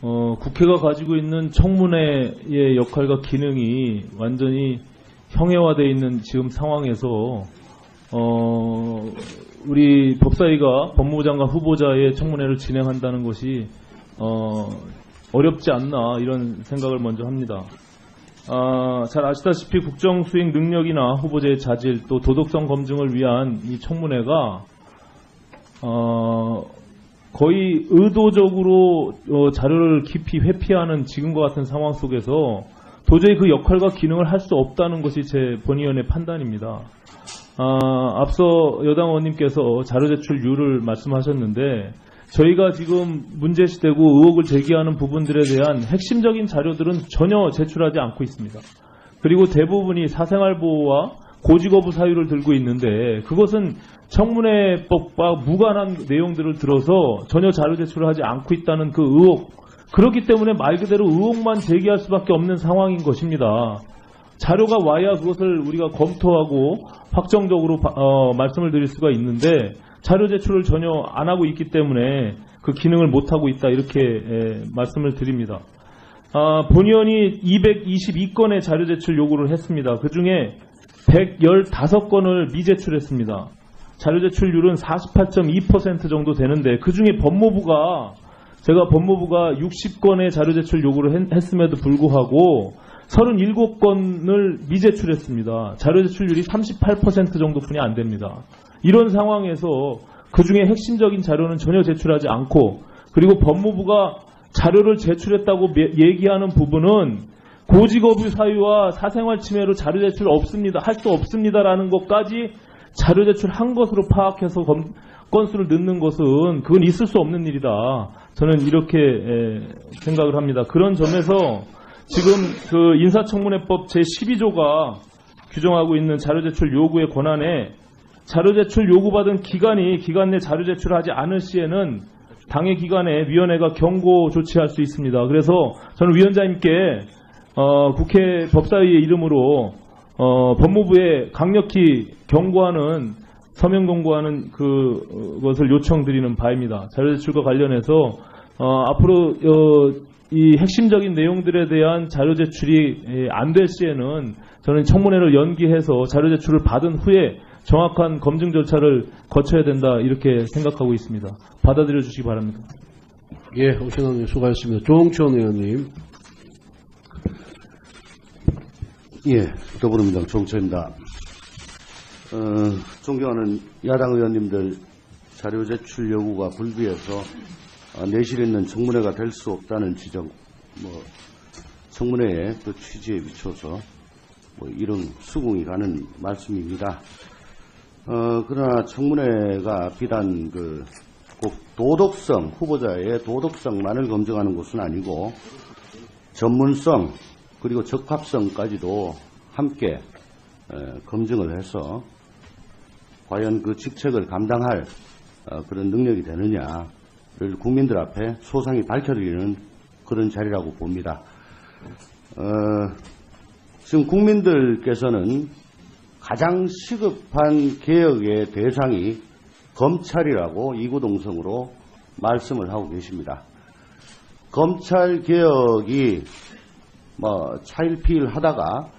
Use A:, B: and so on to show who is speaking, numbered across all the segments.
A: 국회가 가지고 있는 청문회의 역할과 기능이 완전히 형해화되어 있는 지금 상황에서 우리 법사위가 법무부 장관 후보자의 청문회를 진행한다는 것이 어렵지 않나 이런 생각을 먼저 합니다. 잘 아시다시피 국정 수행 능력이나 후보자의 자질 또 도덕성 검증을 위한 이 청문회가 거의 의도적으로 자료를 깊이 회피하는 지금과 같은 상황 속에서 도저히 그 역할과 기능을 할 수 없다는 것이 제 본의원의 판단입니다. 앞서 여당 의원님께서 자료 제출률을 말씀하셨는데 저희가 지금 문제시되고 의혹을 제기하는 부분들에 대한 핵심적인 자료들은 전혀 제출하지 않고 있습니다. 그리고 대부분이 사생활보호와 고지거부 사유를 들고 있는데 그것은 청문회법과 무관한 내용들을 들어서 전혀 자료 제출을 하지 않고 있다는 그 의혹, 그렇기 때문에 말 그대로 의혹만 제기할 수밖에 없는 상황인 것입니다. 자료가 와야 그것을 우리가 검토하고 확정적으로 말씀을 드릴 수가 있는데 자료 제출을 전혀 안 하고 있기 때문에 그 기능을 못하고 있다 이렇게 말씀을 드립니다. 본의원이 222건의 자료 제출 요구를 했습니다. 그중에 115건을 미제출했습니다. 자료 제출률은 48.2% 정도 되는데 그중에 법무부가 60건의 자료 제출 요구를 했음에도 불구하고 37건을 미제출했습니다. 자료 제출률이 38% 정도뿐이 안 됩니다. 이런 상황에서 그중에 핵심적인 자료는 전혀 제출하지 않고 그리고 법무부가 자료를 제출했다고 얘기하는 부분은 고지거부 사유와 사생활 침해로 자료 제출 없습니다. 할 수 없습니다라는 것까지 자료 제출한 것으로 파악해서 건수를 넣는 것은 그건 있을 수 없는 일이다. 저는 이렇게 생각을 합니다. 그런 점에서 지금 그 인사청문회법 제12조가 규정하고 있는 자료 제출 요구의 권한에 자료 제출 요구받은 기간 내 자료 제출하지 않을 시에는 당해 기관에 위원회가 경고 조치할 수 있습니다. 그래서 저는 위원장님께 국회 법사위의 이름으로 법무부에 강력히 경고하는 서면 경고하는 그것을 요청드리는 바입니다. 자료 제출과 관련해서 앞으로 이 핵심적인 내용들에 대한 자료 제출이 안 될 시에는 저는 청문회를 연기해서 자료 제출을 받은 후에 정확한 검증 절차를 거쳐야 된다 이렇게 생각하고 있습니다. 받아들여 주시기 바랍니다.
B: 예, 오신환 의원 수고하셨습니다. 조홍천 의원님.
C: 예, 더불어민주당 조홍천입니다. 존경하는 야당 의원님들 자료 제출 요구가 불비해서 내실 있는 청문회가 될 수 없다는 지적, 청문회의 그 취지에 비춰서 이런 수긍이 가는 말씀입니다. 그러나 청문회가 비단 꼭 도덕성, 후보자의 도덕성만을 검증하는 것은 아니고 전문성 그리고 적합성까지도 함께 검증을 해서 과연 그 직책을 감당할 그런 능력이 되느냐를 국민들 앞에 소상히 밝혀드리는 그런 자리라고 봅니다. 지금 국민들께서는 가장 시급한 개혁의 대상이 검찰이라고 이구동성으로 말씀을 하고 계십니다. 검찰 개혁이 차일피일하다가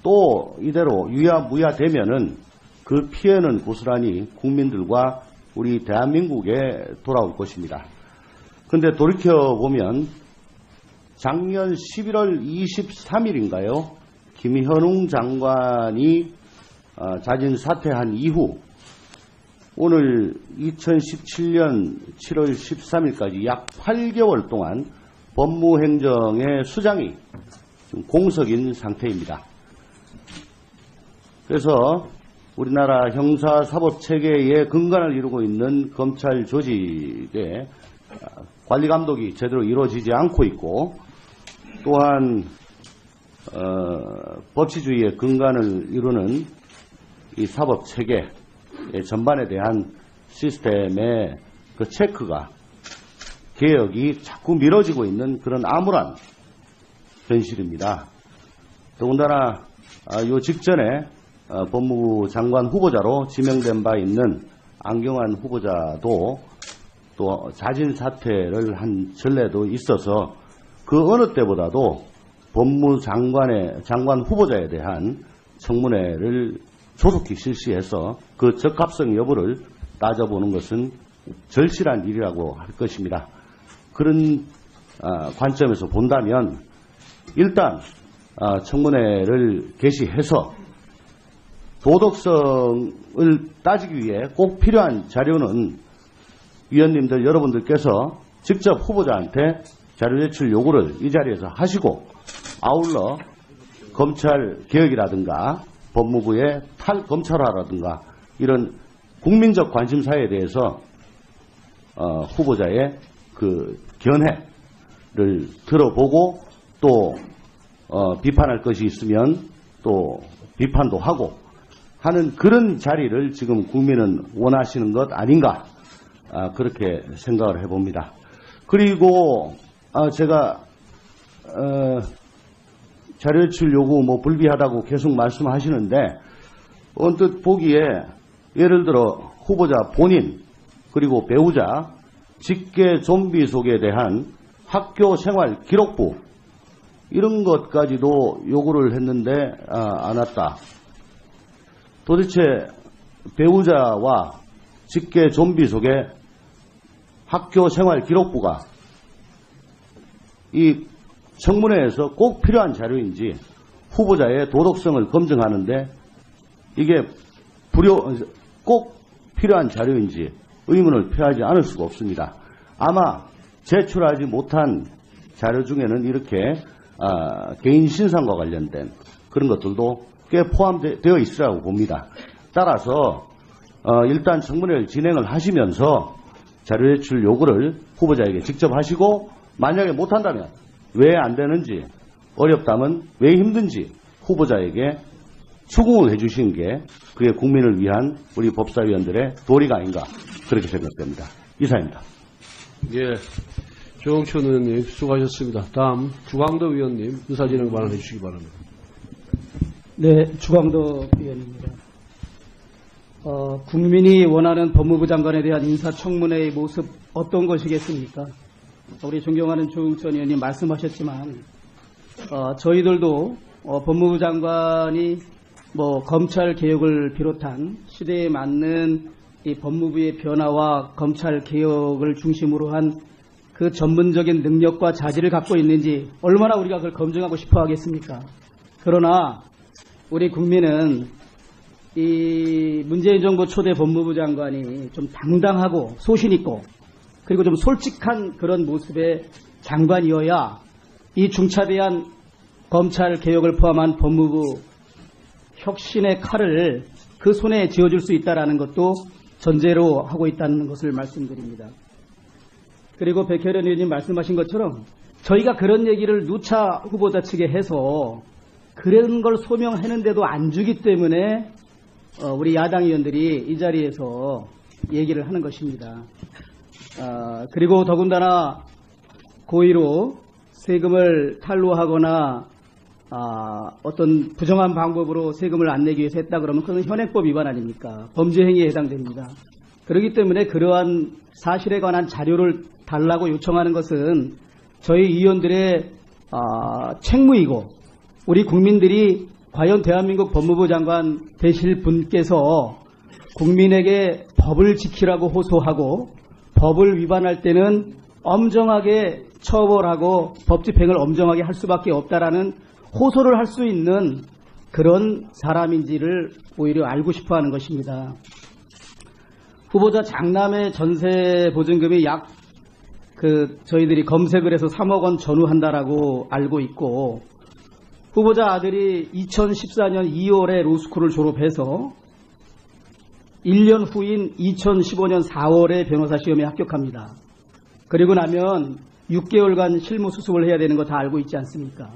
C: 또 이대로 유야무야 되면은 그 피해는 고스란히 국민들과 우리 대한민국에 돌아올 것입니다. 그런데 돌이켜보면 작년 11월 23일인가요? 김현웅 장관이 자진 사퇴한 이후 오늘 2017년 7월 13일까지 약 8개월 동안 법무행정의 수장이 공석인 상태입니다. 그래서 우리나라 형사사법체계의 근간을 이루고 있는 검찰 조직의 관리 감독이 제대로 이루어지지 않고 있고 또한 법치주의의 근간을 이루는 이 사법체계 전반에 대한 시스템의 그 체크가 개혁이 자꾸 미뤄지고 있는 그런 암울한 현실입니다. 더군다나 요 직전에 법무부 장관 후보자로 지명된 바 있는 안경환 후보자도 또 자진 사퇴를 한 전례도 있어서 그 어느 때보다도 장관 후보자에 대한 청문회를 조속히 실시해서 그 적합성 여부를 따져보는 것은 절실한 일이라고 할 것입니다. 그런 관점에서 본다면 일단 청문회를 개시해서 도덕성을 따지기 위해 꼭 필요한 자료는 위원님들 여러분들께서 직접 후보자한테 자료 제출 요구를 이 자리에서 하시고 아울러 검찰 개혁이라든가 법무부의 탈검찰화라든가 이런 국민적 관심사에 대해서 후보자의 그 견해를 들어보고 또 비판할 것이 있으면 또 비판도 하고 하는 그런 자리를 지금 국민은 원하시는 것 아닌가 그렇게 생각을 해봅니다. 그리고 제가 자료 제출 요구 불비하다고 계속 말씀하시는데 언뜻 보기에 예를 들어 후보자 본인 그리고 배우자 직계 좀비 속에 대한 학교 생활 기록부 이런 것까지도 요구를 했는데 안 왔다. 도대체 배우자와 직계 좀비 속에 학교 생활 기록부가 이 청문회에서 꼭 필요한 자료인지 후보자의 도덕성을 검증하는데 이게 꼭 필요한 자료인지 의문을 표하지 않을 수가 없습니다. 아마 제출하지 못한 자료 중에는 이렇게 개인 신상과 관련된 그런 것들도 꽤 포함되어 있으라고 봅니다. 따라서 일단 청문회를 진행을 하시면서 자료 제출 요구를 후보자에게 직접 하시고 만약에 못한다면 왜 안 되는지 어렵다면 왜 힘든지 후보자에게 추궁을 해주시는 게 그게 국민을 위한 우리 법사위원들의 도리가 아닌가 그렇게 생각됩니다. 이상입니다.
B: 예, 조영천 의원님 수고하셨습니다. 다음 주광덕 의원님 의사진행 발언해 주시기 바랍니다.
D: 네, 주광덕 의원입니다. 국민이 원하는 법무부 장관에 대한 인사청문회의 모습 어떤 것이겠습니까? 우리 존경하는 조영천 의원님 말씀하셨지만 저희들도 법무부 장관이 검찰 개혁을 비롯한 시대에 맞는 이 법무부의 변화와 검찰 개혁을 중심으로 한 그 전문적인 능력과 자질을 갖고 있는지 얼마나 우리가 그걸 검증하고 싶어 하겠습니까? 그러나 우리 국민은 이 문재인 정부 초대 법무부 장관이 좀 당당하고 소신 있고 그리고 좀 솔직한 그런 모습의 장관이어야 이 중차대한 검찰 개혁을 포함한 법무부 혁신의 칼을 그 손에 쥐어줄 수 있다는 것도 전제로 하고 있다는 것을 말씀드립니다. 그리고 백혜련 의원님 말씀하신 것처럼 저희가 그런 얘기를 누차 후보자 측에 해서 그런 걸 소명했는데도 안 주기 때문에 우리 야당 의원들이 이 자리에서 얘기를 하는 것입니다. 그리고 더군다나 고의로 세금을 탈루하거나 어떤 부정한 방법으로 세금을 안 내기 위해서 했다 그러면 그건 현행법 위반 아닙니까? 범죄 행위에 해당됩니다. 그렇기 때문에 그러한 사실에 관한 자료를 달라고 요청하는 것은 저희 의원들의 책무이고 우리 국민들이 과연 대한민국 법무부 장관 되실 분께서 국민에게 법을 지키라고 호소하고 법을 위반할 때는 엄정하게 처벌하고 법 집행을 엄정하게 할 수밖에 없다라는 호소를 할 수 있는 그런 사람인지를 오히려 알고 싶어하는 것입니다. 후보자 장남의 전세 보증금이 저희들이 검색을 해서 3억 원 전후한다라고 알고 있고 후보자 아들이 2014년 2월에 로스쿨을 졸업해서 1년 후인 2015년 4월에 변호사 시험에 합격합니다. 그리고 나면 6개월간 실무 수습을 해야 되는 거 다 알고 있지 않습니까?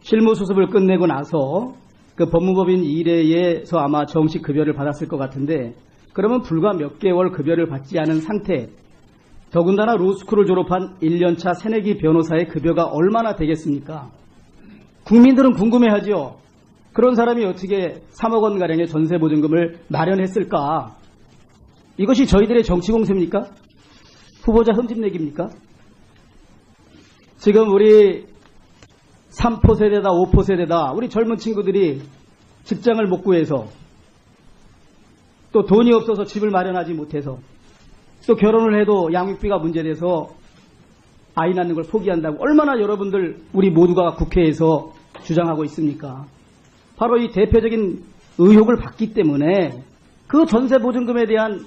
D: 실무 수습을 끝내고 나서 그 법무법인 1회에서 아마 정식 급여를 받았을 것 같은데 그러면 불과 몇 개월 급여를 받지 않은 상태 더군다나 로스쿨을 졸업한 1년차 새내기 변호사의 급여가 얼마나 되겠습니까? 국민들은 궁금해하죠. 그런 사람이 어떻게 3억 원가량의 전세보증금을 마련했을까? 이것이 저희들의 정치 공세입니까? 후보자 흠집내기입니까? 지금 우리 3포 세대다, 5포 세대다, 우리 젊은 친구들이 직장을 못 구해서 또 돈이 없어서 집을 마련하지 못해서 또 결혼을 해도 양육비가 문제돼서 아이 낳는 걸 포기한다고 얼마나 여러분들 우리 모두가 국회에서 주장하고 있습니까? 바로 이 대표적인 의혹을 받기 때문에 그 전세보증금에 대한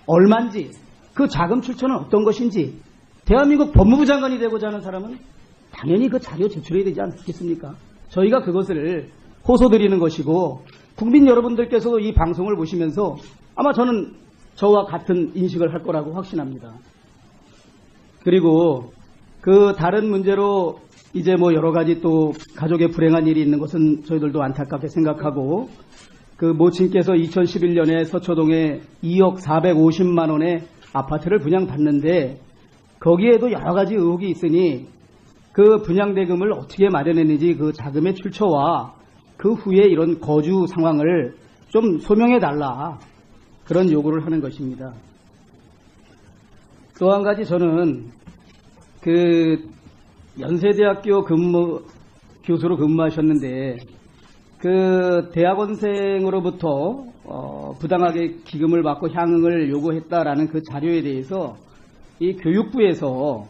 D: 얼마인지 그 자금 출처는 어떤 것인지 대한민국 법무부 장관이 되고자 하는 사람은 당연히 그 자료 제출해야 되지 않겠습니까? 저희가 그것을 호소드리는 것이고 국민 여러분들께서도 이 방송을 보시면서 아마 저는 저와 같은 인식을 할 거라고 확신합니다. 그리고 그 다른 문제로 이제 뭐 여러 가지 또 가족에 불행한 일이 있는 것은 저희들도 안타깝게 생각하고 그 모친께서 2011년에 서초동에 2억 450만 원의 아파트를 분양받는데 거기에도 여러 가지 의혹이 있으니 그 분양대금을 어떻게 마련했는지 그 자금의 출처와 그 후에 이런 거주 상황을 좀 소명해달라 그런 요구를 하는 것입니다. 또 한 가지 저는 그 연세대학교 교수로 근무하셨는데 그 대학원생으로부터 부당하게 기금을 받고 향응을 요구했다라는 그 자료에 대해서 이 교육부에서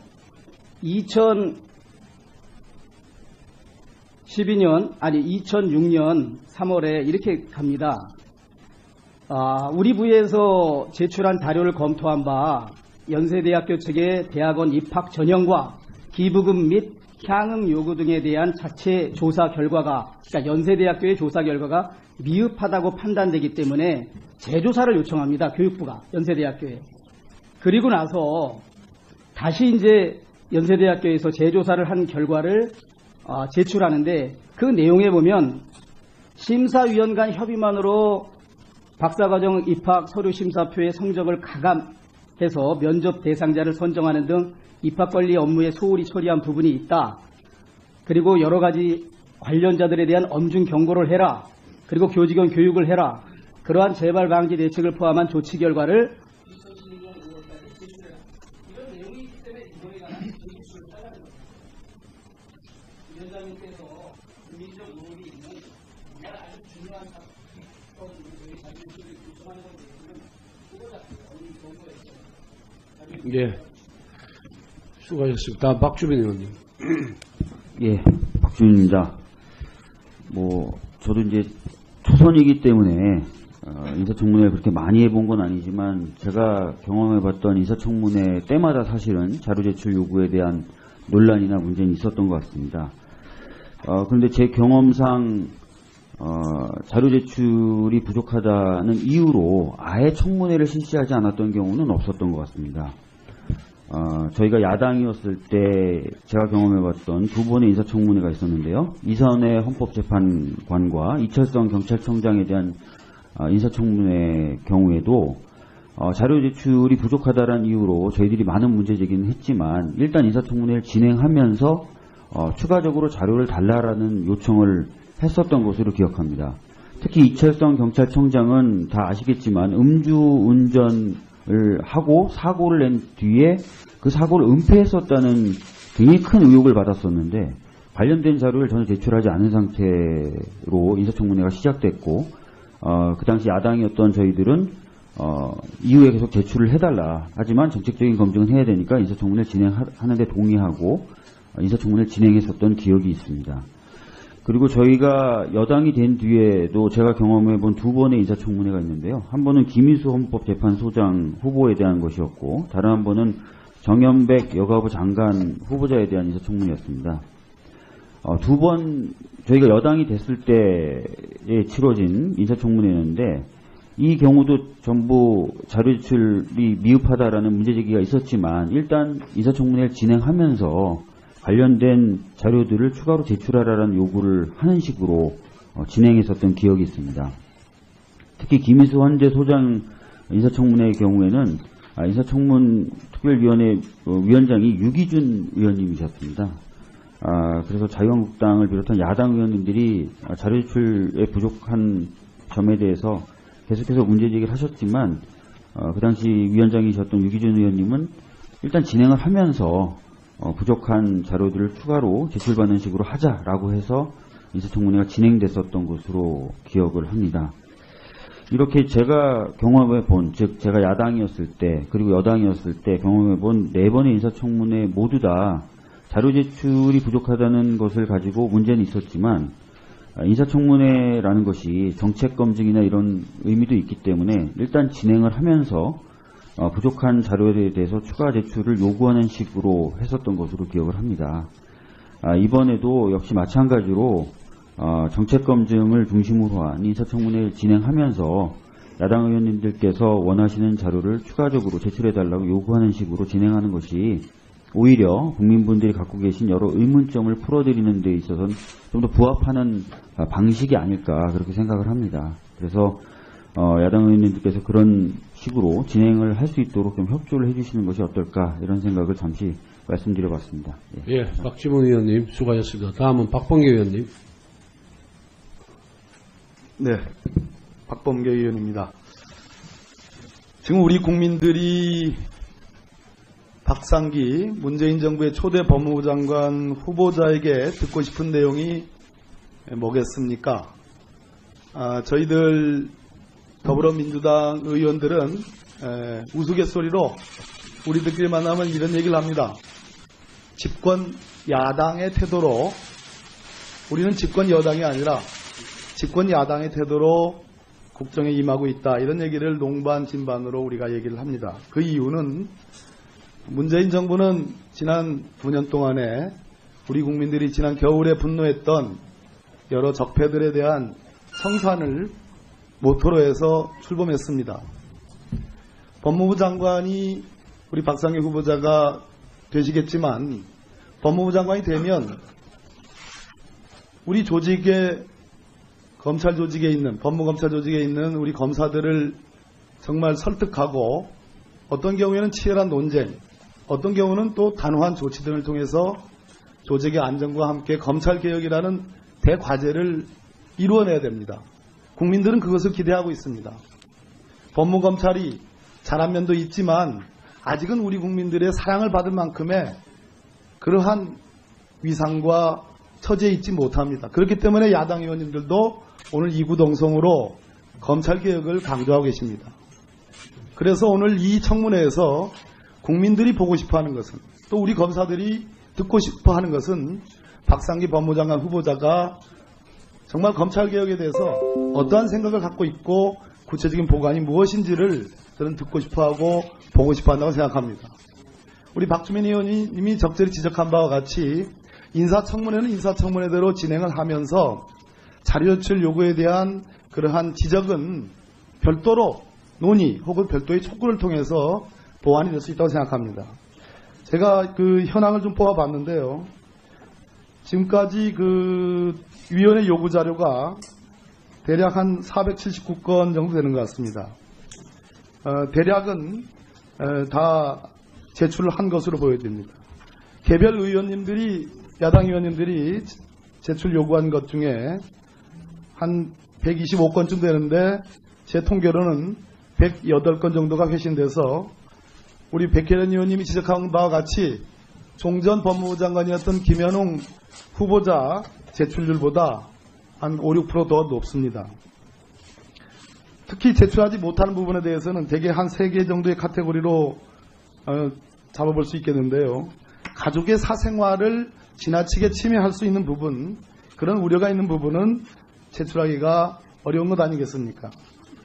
D: 2006년 3월에 이렇게 갑니다. 우리 부에서 제출한 자료를 검토한 바 연세대학교 측의 대학원 입학 전형과 기부금 및 향응 요구 등에 대한 자체 조사 결과가, 그러니까 연세대학교의 조사 결과가 미흡하다고 판단되기 때문에 재조사를 요청합니다. 교육부가 연세대학교에. 그리고 나서 다시 이제 연세대학교에서 재조사를 한 결과를 제출하는데 그 내용에 보면 심사위원 간 협의만으로 박사과정 입학 서류 심사표의 성적을 가감해서 면접 대상자를 선정하는 등 입학관리 업무에 소홀히 처리한 부분이 있다. 그리고 여러 가지 관련자들에 대한 엄중 경고를 해라. 그리고 교직원 교육을 해라. 그러한 재발 방지 대책을 포함한 조치 결과를 2016년 5월까지 제출해라. 이런 내용이 있기 때문에 이거에 관한 조치를 따르는 겁니다. 위원장님께서 국민적 의혹이 있는 정말 아주 중요한 사건, 여기 자기들이 요청하는 걸 보면 그거 자체가 어느 정도였어요.
B: 예. 수고하셨습니다. 다음 박주민 의원님.
E: 예, 박주민입니다. 저도 이제 초선이기 때문에 인사청문회를 그렇게 많이 해본 건 아니지만 제가 경험해봤던 인사청문회 때마다 사실은 자료 제출 요구에 대한 논란이나 문제는 있었던 것 같습니다. 그런데 제 경험상 자료 제출이 부족하다는 이유로 아예 청문회를 실시하지 않았던 경우는 없었던 것 같습니다. 저희가 야당이었을 때 제가 경험해봤던 두 번의 인사청문회가 있었는데요. 이선의 헌법재판관과 이철성 경찰청장에 대한 인사청문회 경우에도 자료 제출이 부족하다는 이유로 저희들이 많은 문제 제기는 했지만 일단 인사청문회를 진행하면서 추가적으로 자료를 달라라는 요청을 했었던 것으로 기억합니다. 특히 이철성 경찰청장은 다 아시겠지만 음주운전을 하고 사고를 낸 뒤에 그 사고를 은폐했었다는 굉장히 큰 의혹을 받았었는데 관련된 자료를 전혀 제출하지 않은 상태로 인사청문회가 시작됐고 그 당시 야당이었던 저희들은 이후에 계속 제출을 해달라. 하지만 정책적인 검증은 해야 되니까 인사청문회를 진행하는 데 동의하고 인사청문회를 진행했었던 기억이 있습니다. 그리고 저희가 여당이 된 뒤에도 제가 경험해본 두 번의 인사청문회가 있는데요. 한 번은 김희수 헌법재판소장 후보에 대한 것이었고 다른 한 번은 정연백 여가부 장관 후보자에 대한 인사청문회였습니다. 두 번 저희가 여당이 됐을 때에 치러진 인사청문회였는데 이 경우도 전부 자료 제출이 미흡하다라는 문제제기가 있었지만 일단 인사청문회를 진행하면서 관련된 자료들을 추가로 제출하라는 요구를 하는 식으로 진행했었던 기억이 있습니다. 특히 김희수 헌재 소장 인사청문회의 경우에는 인사청문 특별위원회 위원장이 유기준 의원님이셨습니다. 그래서 자유한국당을 비롯한 야당 의원님들이 자료 제출에 부족한 점에 대해서 계속해서 문제제기를 하셨지만 그 당시 위원장이셨던 유기준 의원님은 일단 진행을 하면서 부족한 자료들을 추가로 제출받는 식으로 하자라고 해서 인사청문회가 진행됐었던 것으로 기억을 합니다. 이렇게 제가 경험해 본, 즉 제가 야당이었을 때 그리고 여당이었을 때 경험해 본 4번의 인사청문회 모두 다 자료 제출이 부족하다는 것을 가지고 문제는 있었지만 인사청문회라는 것이 정책검증이나 이런 의미도 있기 때문에 일단 진행을 하면서 부족한 자료에 대해서 추가 제출을 요구하는 식으로 했었던 것으로 기억을 합니다. 이번에도 역시 마찬가지로 정책검증을 중심으로 한 인사청문회를 진행하면서 야당 의원님들께서 원하시는 자료를 추가적으로 제출해달라고 요구하는 식으로 진행하는 것이 오히려 국민분들이 갖고 계신 여러 의문점을 풀어드리는 데 있어서는 좀 더 부합하는 방식이 아닐까 그렇게 생각을 합니다. 그래서 야당 의원님들께서 그런 식으로 진행을 할 수 있도록 좀 협조를 해주시는 것이 어떨까 이런 생각을 잠시 말씀드려봤습니다.
B: 예, 박지문 의원님 수고하셨습니다. 다음은 박범계 의원님.
F: 네, 박범계 의원입니다. 지금 우리 국민들이 박상기 문재인 정부의 초대 법무부 장관 후보자에게 듣고 싶은 내용이 뭐겠습니까? 저희들 더불어민주당 의원들은 우스갯소리로 우리들끼리 만나면 이런 얘기를 합니다. 집권 야당의 태도로, 우리는 집권 여당이 아니라 집권 야당의 태도로 국정에 임하고 있다, 이런 얘기를 농반진반으로 우리가 얘기를 합니다. 그 이유는 문재인 정부는 지난 9년 동안에 우리 국민들이 지난 겨울에 분노했던 여러 적폐들에 대한 청산을 모토로 해서 출범했습니다. 법무부 장관이 우리 박상기 후보자가 되시겠지만 법무부 장관이 되면 우리 조직에, 검찰 조직에 있는, 법무검찰 조직에 있는 우리 검사들을 정말 설득하고 어떤 경우에는 치열한 논쟁, 어떤 경우는 또 단호한 조치 등을 통해서 조직의 안정과 함께 검찰개혁이라는 대과제를 이루어내야 됩니다. 국민들은 그것을 기대하고 있습니다. 법무검찰이 잘한 면도 있지만 아직은 우리 국민들의 사랑을 받을 만큼의 그러한 위상과 처지에 있지 못합니다. 그렇기 때문에 야당 의원님들도 오늘 이구동성으로 검찰개혁을 강조하고 계십니다. 그래서 오늘 이 청문회에서 국민들이 보고 싶어하는 것은, 또 우리 검사들이 듣고 싶어하는 것은 박상기 법무장관 후보자가 정말 검찰개혁에 대해서 어떠한 생각을 갖고 있고 구체적인 보관이 무엇인지를 저는 듣고 싶어하고 보고 싶어한다고 생각합니다. 우리 박주민 의원님이 적절히 지적한 바와 같이 인사청문회는 인사청문회대로 진행을 하면서 자료제출 요구에 대한 그러한 지적은 별도로 논의 혹은 별도의 촉구를 통해서 보완이 될 수 있다고 생각합니다. 제가 그 현황을 좀 뽑아봤는데요. 지금까지 그 위원회 요구 자료가 대략 한 479건 정도 되는 것 같습니다. 대략은 다 제출을 한 것으로 보여집니다. 개별 의원님들이, 야당 의원님들이 제출 요구한 것 중에 한 125건쯤 되는데 제 통계로는 108건 정도가 회신돼서 우리 백혜련 의원님이 지적한 바와 같이 종전 법무부 장관이었던 김현웅 후보자 제출률보다 한 5, 6% 더 높습니다. 특히 제출하지 못하는 부분에 대해서는 대개 한 3개 정도의 카테고리로 잡아볼 수 있겠는데요. 가족의 사생활을 지나치게 침해할 수 있는 부분, 그런 우려가 있는 부분은 제출하기가 어려운 것 아니겠습니까?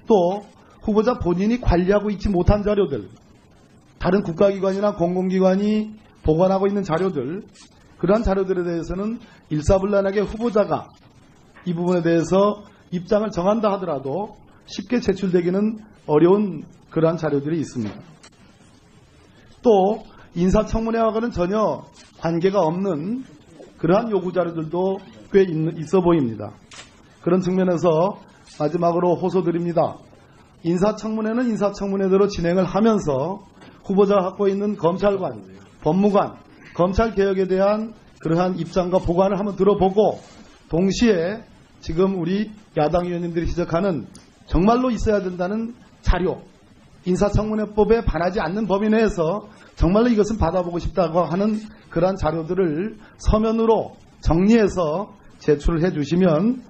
F: 또 후보자 본인이 관리하고 있지 못한 자료들, 다른 국가기관이나 공공기관이 보관하고 있는 자료들, 그러한 자료들에 대해서는 일사불란하게 후보자가 이 부분에 대해서 입장을 정한다 하더라도 쉽게 제출되기는 어려운 그러한 자료들이 있습니다. 또 인사청문회와는 전혀 관계가 없는 그러한 요구 자료들도 꽤 있어 보입니다. 그런 측면에서 마지막으로 호소드립니다. 인사청문회는 인사청문회대로 진행을 하면서 후보자가 갖고 있는 검찰관, 법무관, 검찰개혁에 대한 그러한 입장과 보관을 한번 들어보고 동시에 지금 우리 야당 의원님들이 지적하는 정말로 있어야 된다는 자료, 인사청문회법에 반하지 않는 범위 내에서 정말로 이것은 받아보고 싶다고 하는 그러한 자료들을 서면으로 정리해서 제출을 해주시면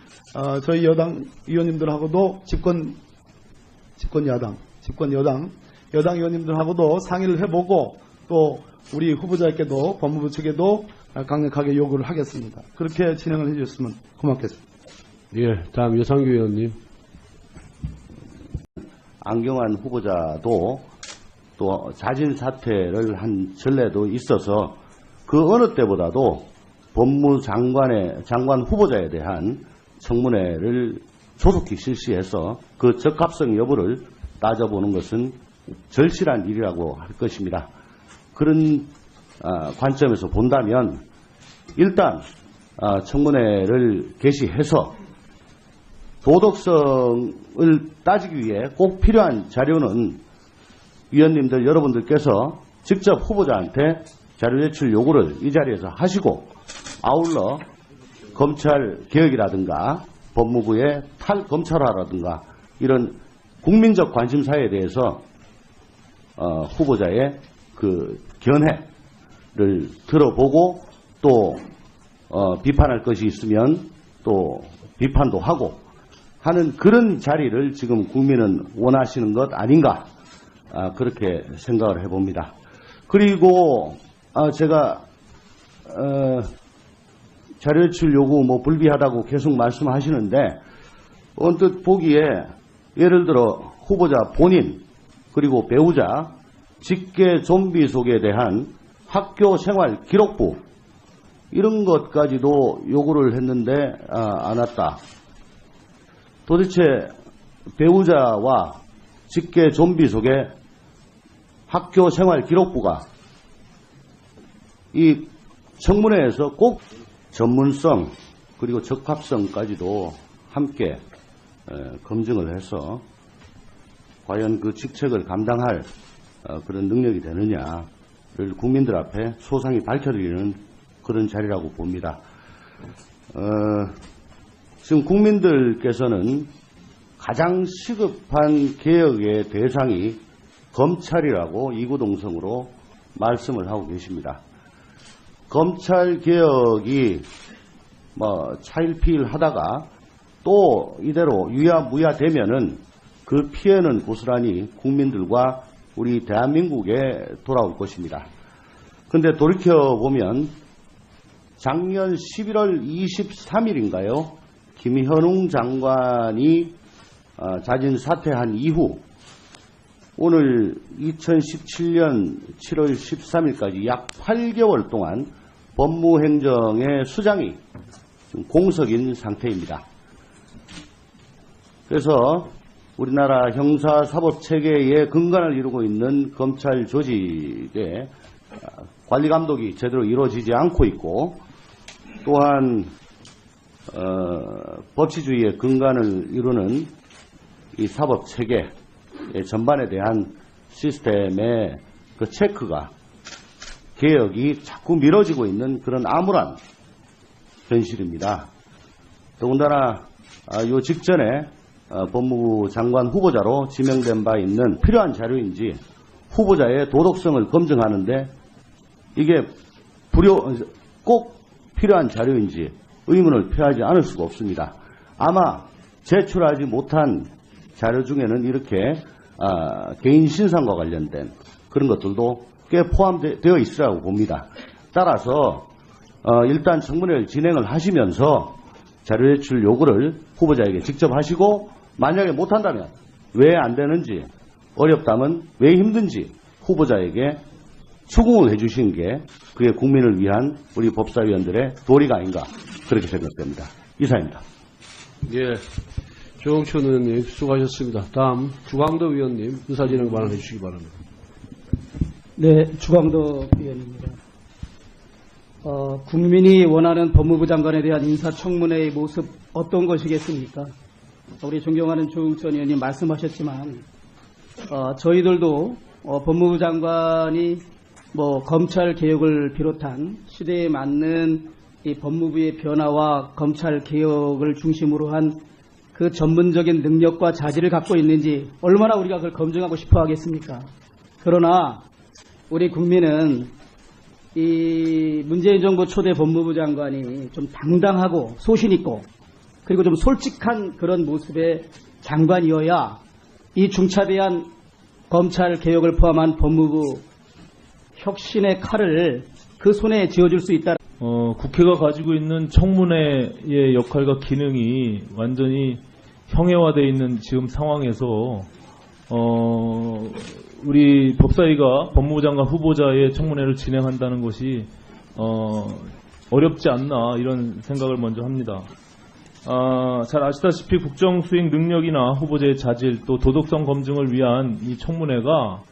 F: 저희 여당 의원님들하고도 여당 의원님들하고도 상의를 해보고 또 우리 후보자께도 법무부 측에도 강력하게 요구를 하겠습니다. 그렇게 진행을 해주셨으면 고맙겠습니다.
B: 예, 다음 여상규 의원님.
C: 안경환 후보자도 또 자진 사퇴를 한 전례도 있어서 그 어느 때보다도 장관 후보자에 대한 청문회를 조속히 실시해서 그 적합성 여부를 따져보는 것은 절실한 일이라고 할 것입니다. 그런 관점에서 본다면 일단 청문회를 개시해서 도덕성을 따지기 위해 꼭 필요한 자료는 위원님들 여러분들께서 직접 후보자한테 자료 제출 요구를 이 자리에서 하시고 아울러 검찰 개혁이라든가 법무부의 탈검찰화라든가 이런 국민적 관심사에 대해서 후보자의 그 견해를 들어보고 또 비판할 것이 있으면 또 비판도 하고 하는 그런 자리를 지금 국민은 원하시는 것 아닌가 그렇게 생각을 해봅니다. 그리고 제가 자료 제출 요구 불비하다고 계속 말씀하시는데 언뜻 보기에 예를 들어 후보자 본인 그리고 배우자 직계 좀비 속에 대한 학교 생활 기록부 이런 것까지도 요구를 했는데 안 왔다. 도대체 배우자와 직계 좀비 속에 학교 생활 기록부가 이 청문회에서 꼭 전문성 그리고 적합성까지도 함께 검증을 해서 과연 그 직책을 감당할 그런 능력이 되느냐를 국민들 앞에 소상히 밝혀드리는 그런 자리라고 봅니다. 지금 국민들께서는 가장 시급한 개혁의 대상이 검찰이라고 이구동성으로 말씀을 하고 계십니다. 검찰 개혁이 차일피일하다가 또 이대로 유야무야 되면은 그 피해는 고스란히 국민들과 우리 대한민국에 돌아올 것입니다. 그런데 돌이켜보면 작년 11월 23일인가요? 김현웅 장관이 자진 사퇴한 이후 오늘 2017년 7월 13일까지 약 8개월 동안 법무행정의 수장이 공석인 상태입니다. 그래서 우리나라 형사사법체계의 근간을 이루고 있는 검찰 조직의 관리 감독이 제대로 이루어지지 않고 있고 또한 법치주의의 근간을 이루는 이 사법체계 전반에 대한 시스템의 그 체크가 개혁이 자꾸 미뤄지고 있는 그런 암울한 현실입니다. 더군다나 요 직전에 법무부 장관 후보자로 지명된 바 있는 필요한 자료인지 후보자의 도덕성을 검증하는데 이게 꼭 필요한 자료인지 의문을 표하지 않을 수가 없습니다. 아마 제출하지 못한 자료 중에는 이렇게 개인 신상과 관련된 그런 것들도 꽤 포함되어 있으라고 봅니다. 따라서 일단 청문회를 진행을 하시면서 자료 제출 요구를 후보자에게 직접 하시고 만약에 못한다면 왜 안 되는지 어렵다면 왜 힘든지 후보자에게 추궁을 해주신 게 그게 국민을 위한 우리 법사위원들의 도리가 아닌가 그렇게 생각됩니다. 이사입니다.
B: 예, 조영천 의원님 수고하셨습니다. 다음 주광덕 의원님 의사진행 발언해 주시기 바랍니다.
D: 네, 주광덕 의원입니다. 국민이 원하는 법무부 장관에 대한 인사청문회의 모습 어떤 것이겠습니까? 우리 존경하는 조영천 의원님 말씀하셨지만 저희들도 법무부 장관이 검찰 개혁을 비롯한 시대에 맞는 이 법무부의 변화와 검찰 개혁을 중심으로 한 그 전문적인 능력과 자질을 갖고 있는지 얼마나 우리가 그걸 검증하고 싶어 하겠습니까? 그러나 우리 국민은 이 문재인 정부 초대 법무부 장관이 좀 당당하고 소신 있고 그리고 좀 솔직한 그런 모습의 장관이어야 이 중차대한 검찰 개혁을 포함한 법무부 혁신의 칼을 그 손에 쥐어줄 수 있다.
A: 국회가 가지고 있는 청문회의 역할과 기능이 완전히 형해화되어 있는 지금 상황에서 우리 법사위가 법무부 장관 후보자의 청문회를 진행한다는 것이 어렵지 않나 이런 생각을 먼저 합니다. 잘 아시다시피 국정수행 능력이나 후보자의 자질 또 도덕성 검증을 위한 이 청문회가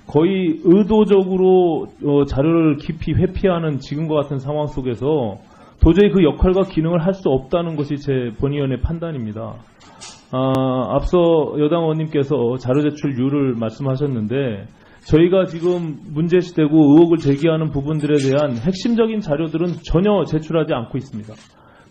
A: 거의 의도적으로 자료를 깊이 회피하는 지금과 같은 상황 속에서 도저히 그 역할과 기능을 할 수 없다는 것이 제 본의원의 판단입니다. 앞서 여당 의원님께서 자료 제출률을 말씀하셨는데 저희가 지금 문제시되고 의혹을 제기하는 부분들에 대한 핵심적인 자료들은 전혀 제출하지 않고 있습니다.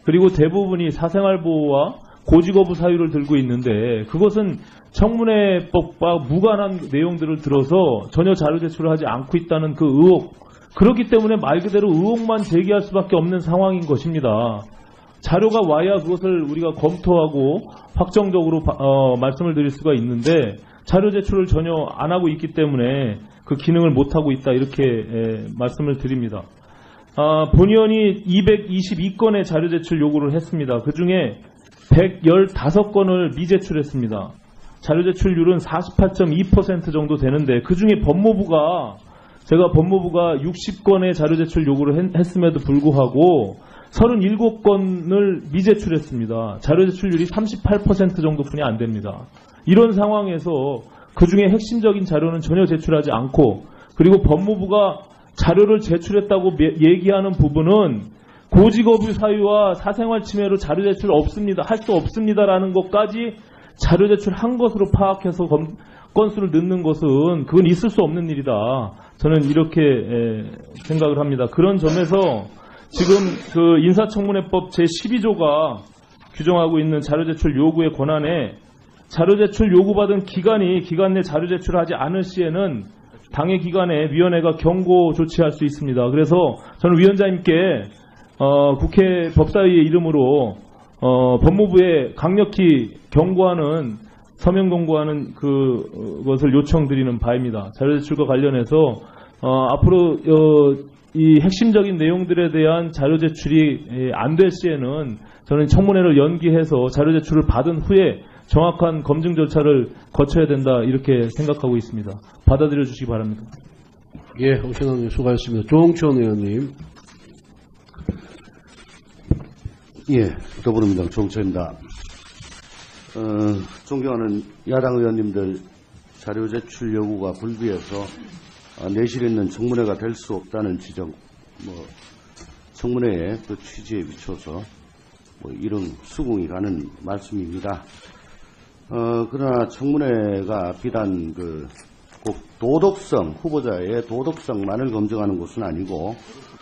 A: 그리고 대부분이 사생활보호와 고지거부 사유를 들고 있는데 그것은 청문회법과 무관한 내용들을 들어서 전혀 자료 제출을 하지 않고 있다는 그 의혹, 그렇기 때문에 말 그대로 의혹만 제기할 수밖에 없는 상황인 것입니다. 자료가 와야 그것을 우리가 검토하고 확정적으로 말씀을 드릴 수가 있는데 자료 제출을 전혀 안 하고 있기 때문에 그 기능을 못하고 있다 이렇게 말씀을 드립니다. 본의원이 222건의 자료 제출 요구를 했습니다. 그중에 115건을 미제출했습니다. 자료 제출률은 48.2% 정도 되는데 그중에 법무부가 60건의 자료 제출 요구를 했음에도 불구하고 37건을 미제출했습니다. 자료 제출률이 38% 정도뿐이 안 됩니다. 이런 상황에서 그중에 핵심적인 자료는 전혀 제출하지 않고 그리고 법무부가 자료를 제출했다고 얘기하는 부분은 고지거부 사유와 사생활 침해로 자료 제출 없습니다. 할 수 없습니다라는 것까지 자료 제출한 것으로 파악해서 건수를 넣는 것은 그건 있을 수 없는 일이다. 저는 이렇게 생각을 합니다. 그런 점에서 지금 그 인사청문회법 제12조가 규정하고 있는 자료 제출 요구의 권한에 자료 제출 요구받은 기간 내 자료 제출을 하지 않을 시에는 당의 기관에 위원회가 경고 조치할 수 있습니다. 그래서 저는 위원장님께 국회 법사위의 이름으로 법무부에 강력히 경고하는 서명 공고하는 그것을 요청드리는 바입니다. 자료 제출과 관련해서 앞으로 이 핵심적인 내용들에 대한 자료 제출이 안 될 시에는 저는 청문회를 연기해서 자료 제출을 받은 후에 정확한 검증 절차를 거쳐야 된다 이렇게 생각하고 있습니다. 받아들여 주시기 바랍니다.
B: 예, 오신환 의원 수고하셨습니다. 조홍천 의원님.
C: 예, 더불어민주당 조홍천입니다. 존경하는 야당 의원님들 자료 제출 요구가 불비해서 내실 있는 청문회가 될 수 없다는 지적, 청문회의 그 취지에 비춰서 이런 수긍이 가는 말씀입니다. 그러나 청문회가 비단 꼭 도덕성, 후보자의 도덕성만을 검증하는 것은 아니고